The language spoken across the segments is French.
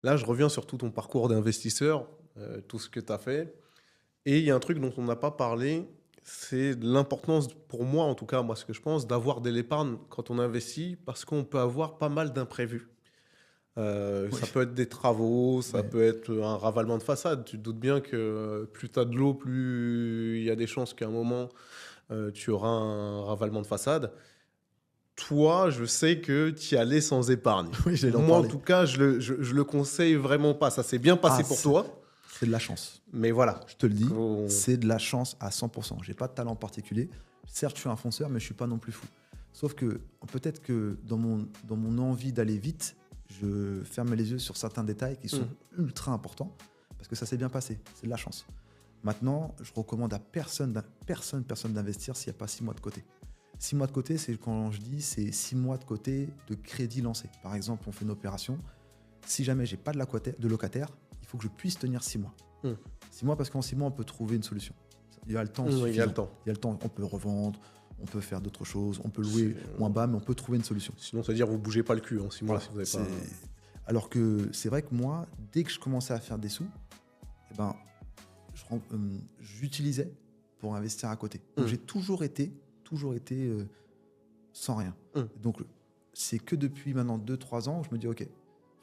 Là, je reviens sur tout ton parcours d'investisseur, tout ce que tu as fait. Et il y a un truc dont on n'a pas parlé, c'est l'importance, pour moi en tout cas, moi ce que je pense, d'avoir de l'épargne quand on investit, parce qu'on peut avoir pas mal d'imprévus. Oui, Ça peut être des travaux, ça ouais. peut être un ravalement de façade. Tu te doutes bien que plus tu as de l'eau, plus il y a des chances qu'à un moment, tu auras un ravalement de façade. Toi, je sais que tu y allais sans épargne. Oui, j'allais en Moi, en parler. tout cas, je le conseille vraiment pas. Ça s'est bien Ah, passé pour toi, c'est de la chance. mais voilà. Je te le dis, Qu'on- c'est de la chance à 100%. J'ai pas de talent particulier. Certes, je suis un fonceur, mais je suis pas non plus fou. Sauf que peut-être que dans mon envie d'aller vite, je ferme les yeux sur certains détails qui sont Mhm. ultra importants parce que ça s'est bien passé. C'est de la chance. Maintenant, je recommande à personne d'investir s'il n'y a pas 6 mois de côté. 6 mois de côté, c'est quand je dis, c'est 6 mois de côté de crédit lancé. Par exemple, on fait une opération. Si jamais j'ai pas de locataire, il faut que je puisse tenir 6 mois. Mhm. 6 mois parce qu'en 6 mois, on peut trouver une solution. Il y a le temps Oui, il y a le suffisant. temps. Il y a le temps, on peut revendre, on peut faire d'autres choses, on peut louer C'est- moins bas, mais on peut trouver une solution. Sinon, c'est-à-dire vous bougez pas le cul en 6 mois Voilà. si vous n'avez pas. Alors que c'est vrai que moi, dès que je commençais à faire des sous, eh ben, j'utilisais pour investir à côté. Donc Mhm. j'ai toujours été sans rien. Mhm. Donc c'est que depuis maintenant 2 3 ans, je me dis ok, il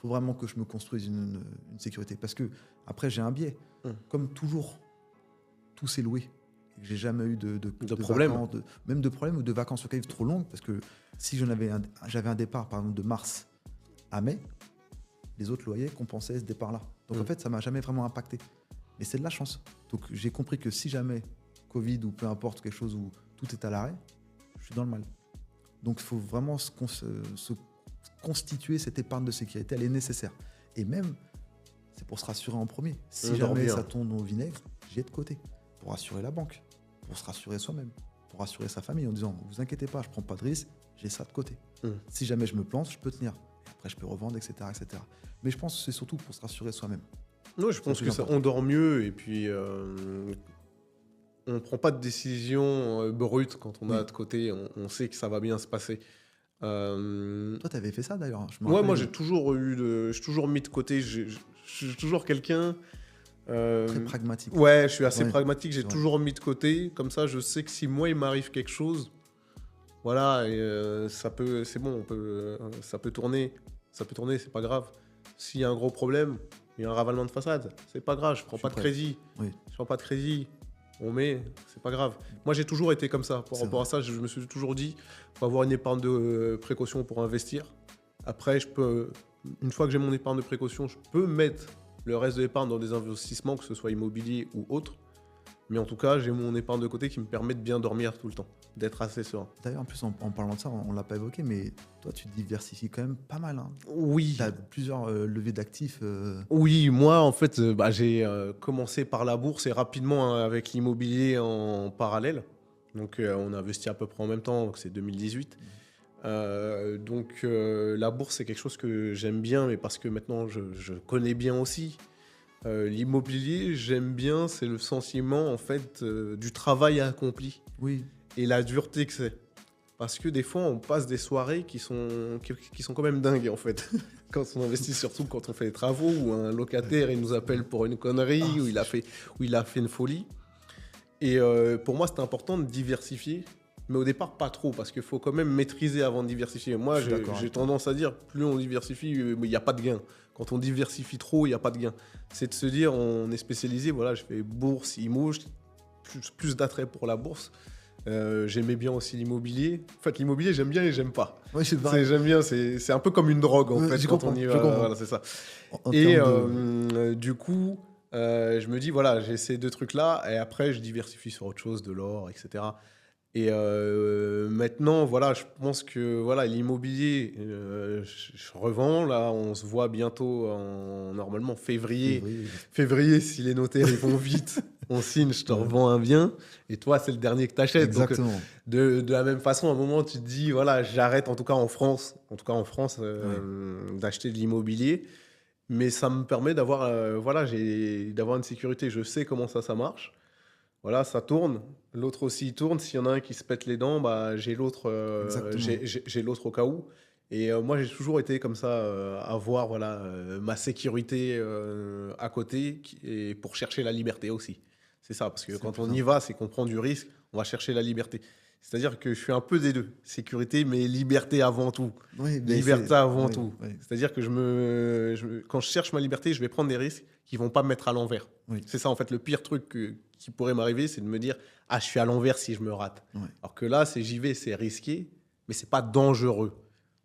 faut vraiment que je me construise une sécurité. Parce que après, j'ai un biais. Mhm. Comme toujours, tout s'est loué. J'ai jamais eu De de problème. vacances, même de problèmes ou de vacances locatives trop longues. Parce que si j'avais un départ, par exemple, de mars à mai, les autres loyers compensaient ce départ-là. Donc en Mhm. fait, ça m'a jamais vraiment impacté. Mais c'est de la chance. Donc j'ai compris que si jamais Covid ou peu importe quelque chose où tout est à l'arrêt, je suis dans le mal. Donc il faut vraiment se constituer cette épargne de sécurité. Elle est nécessaire. Et même, c'est pour se rassurer en premier. Si On dort jamais bien. ça tombe au vinaigre, j'ai de côté. Pour rassurer la banque, pour se rassurer soi-même, pour rassurer sa famille en disant vous inquiétez pas, je prends pas de risque, j'ai ça de côté. Mhm. Si jamais je me plante, je peux tenir. Et après, je peux revendre, etc., etc. Mais je pense que c'est surtout pour se rassurer soi-même. Ouais, je C'est le pense plus que ça, important. on dort mieux et puis on ne prend pas de décision brute quand on a Oui. de côté. On sait que ça va bien se passer. Euh, Toi, tu avais fait ça d'ailleurs, hein. Je me ouais, rappelle, moi j'ai toujours mis de côté. Je suis toujours quelqu'un. très euh, pragmatique. ouais, je suis assez Oui, pragmatique. J'ai c'est vrai. toujours mis de côté. Comme ça, je sais que si moi il m'arrive quelque chose, voilà, et, c'est bon, ça peut tourner. Ça peut tourner, c'est pas grave. S'il y a un gros problème, il y a un ravalement de façade, c'est pas grave, je Je prends suis pas de prêt. crédit. Oui, Je prends pas de crédit, on met, c'est pas grave. Moi, j'ai toujours été comme ça. Par c'est rapport vrai. à ça, je me suis toujours dit, faut avoir une épargne de précaution pour investir. Après, une fois que j'ai mon épargne de précaution, je peux mettre le reste de l'épargne dans des investissements, que ce soit immobilier ou autre. Mais en tout cas, j'ai mon épargne de côté qui me permet de bien dormir tout le temps, d'être assez serein. D'ailleurs, en plus, en parlant de ça, on l'a pas évoqué, mais toi, tu te diversifies quand même pas mal, hein. Tu Oui, as plusieurs levées d'actifs. oui, moi en fait, bah, j'ai commencé par la bourse et rapidement hein, avec l'immobilier en parallèle. Donc on a investi à peu près en même temps, donc c'est 2018. Donc la bourse c'est quelque chose que j'aime bien, mais parce que maintenant je connais bien aussi. L'immobilier, j'aime bien, c'est le sentiment en fait du travail accompli Oui, et la dureté que c'est. Parce que des fois, on passe des soirées qui sont quand même dingues, en fait. Quand on investit, surtout quand on fait des travaux, ou un locataire, il nous appelle pour une connerie, ah, ou il a fait une folie. Et pour moi, c'est important de diversifier. Mais au départ, pas trop, parce qu'il faut quand même maîtriser avant de diversifier. je Moi, suis d'accord j'ai avec toi. tendance à dire, plus on diversifie, il n'y a pas de gain. Quand on diversifie trop, il n'y a pas de gain. C'est de se dire, on est spécialisé, voilà, je fais bourse, IMO, plus d'attrait pour la bourse. J'aimais bien aussi l'immobilier. En fait, l'immobilier, j'aime bien et j'aime pas. Oui, c'est pareil. J'aime bien, c'est un peu comme une drogue en fait Je quand on comprends, y je va. comprends. Voilà, c'est ça. En Et termes de. du coup, je me dis, voilà, j'ai ces deux trucs-là et après, je diversifie sur autre chose, de l'or, etc. Et maintenant, voilà, je pense que voilà, l'immobilier, je revends. Là, on se voit bientôt en normalement février. Février. Février, si les notaires ils vont vite, on signe, je te Ouais, revends un bien. Et toi, c'est le dernier que tu achètes. Donc, exactement. de la même façon, à un moment, tu te dis, voilà, j'arrête, en tout cas en France, Ouais. d'acheter de l'immobilier. Mais ça me permet d'avoir voilà, d'avoir une sécurité. Je sais comment ça marche. Voilà, ça tourne. L'autre aussi il tourne. S'il y en a un qui se pète les dents, bah, j'ai l'autre Exactement. j'ai l'autre au cas où. Et moi, j'ai toujours été comme ça, avoir voilà, ma sécurité à côté et pour chercher la liberté aussi. C'est ça, parce que C'est le quand plus on y important. va, c'est qu'on prend du risque, on va chercher la liberté. C'est-à-dire que je suis un peu des deux. Sécurité, mais liberté avant tout. Oui, mais Liberté avant oui, tout. oui, C'est-à-dire que quand je cherche ma liberté, je vais prendre des risques qui vont pas me mettre à l'envers. oui, C'est ça, en fait, le pire truc qui pourrait m'arriver, c'est de me dire, ah, je suis à l'envers si je me rate. oui, Alors que là, j'y vais, c'est risqué, mais c'est pas dangereux.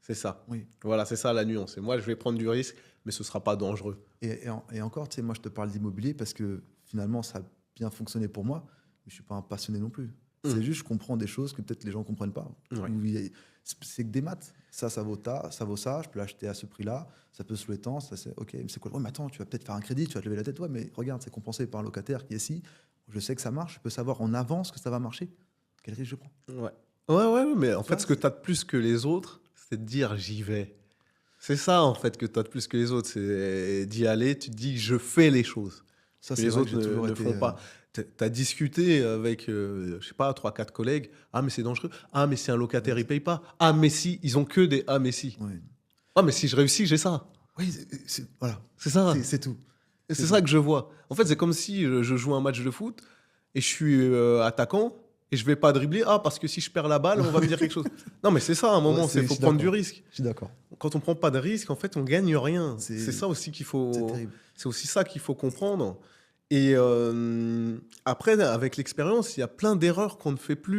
C'est ça. oui. Voilà, c'est ça la nuance. Et moi, je vais prendre du risque, mais ce sera pas dangereux. Et encore, tu sais, moi, je te parle d'immobilier parce que finalement, ça a bien fonctionné pour moi, mais je suis pas un passionné non plus. C'est juste, je comprends des choses que peut-être les gens ne comprennent pas. Ouais. C'est que des maths. Ça vaut ça, je peux l'acheter à ce prix-là, ça peut se louer tant, ça c'est ok, mais c'est quoi? Ouais, mais attends, tu vas peut-être faire un crédit, tu vas te lever la tête, ouais, mais regarde, c'est compensé par un locataire qui est ici, je sais que ça marche, je peux savoir en avance que ça va marcher. Quel risque je prends? Ouais. Ouais, mais en Tu fait, vois, ce que tu as de plus que les autres, c'est de dire j'y vais. C'est ça, en fait, que tu as de plus que les autres. C'est d'y aller, tu te dis je fais les choses. Ça, Que c'est les vrai que autres j'ai toujours ne été. font pas. Tu as discuté avec, je sais pas, 3, 4 collègues. Ah, mais c'est dangereux. Ah, mais si un locataire, il paye pas. Ah, mais si, ils ont que des ah, mais si. Ouais. Ah, mais si je réussis, j'ai ça. Oui, voilà, C'est ça. c'est tout. Et c'est c'est tout. ça que je vois. En fait, c'est comme si je joue un match de foot et je suis attaquant et je vais pas dribbler. Ah, parce que si je perds la balle, on va me dire quelque chose. Non, mais c'est ça, à un moment, Ouais, il je faut suis prendre du d'accord. risque. Je suis d'accord. Quand on prend pas de risque, en fait, on gagne rien. C'est C'est ça aussi qu'il c'est faut. terrible. C'est aussi ça qu'il faut comprendre. Et après, avec l'expérience, il y a plein d'erreurs qu'on ne fait plus.